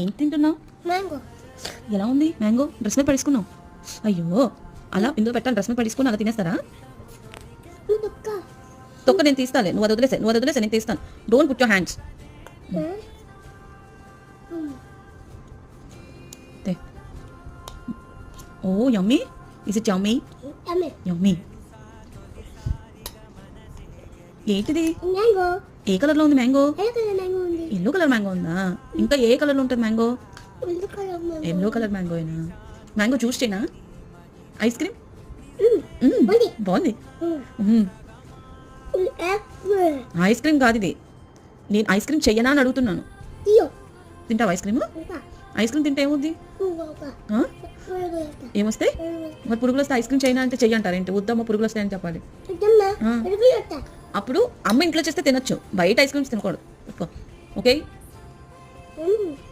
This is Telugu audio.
ఏం తింటున్నావు? మ్యాంగో. ఎలా ఉంది మ్యాంగో? డ్రెస్ మీద పడేసుకున్నావు. అయ్యో, అలా ఇందులో పెట్టాలి. డ్రెస్ మీద పడేసుకుని అలా తినేస్తారా? తొక్క నేను తీస్తాలే, నువ్వు అది వదిలేసే నేను తీస్తాను. Don't put your hands. Oh yummy, is it yummy? Yummy. ఏంటిది? మ్యాంగో. ఏ కలర్ లో ఉంది మ్యాంగో? మ్యాంగో ఉంది. ఎల్లో కలర్ మ్యాంగో ఉందా? ఇంకా ఏ కలర్ లో ఉంటుంది మ్యాంగో? ఎల్లో కలర్ మ్యాంగో అయినా? మ్యాంగో జ్యూస్ చేయనా? ఐస్ క్రీమ్ బాగుంది. ఐస్ క్రీమ్ కాదు ఇది. నేను ఐస్ క్రీమ్ చెయ్యనా అని అడుగుతున్నాను. తింటావు ఐస్ క్రీమ్? ఐస్ క్రీమ్ తింటే ఏమవుద్ది? ఏమొస్తాయి? మరి పురుగులు వస్తే ఐస్ క్రీమ్ చేయనా అంటే చెయ్యంటారు ఏంటి? వద్దమ్మ పురుగులు వస్తాయని చెప్పాలి. అప్పుడు అమ్మ ఇంట్లో చేస్తే తినొచ్చు, బయట ఐస్ క్రీమ్స్ తినకూడదు. ఓకే.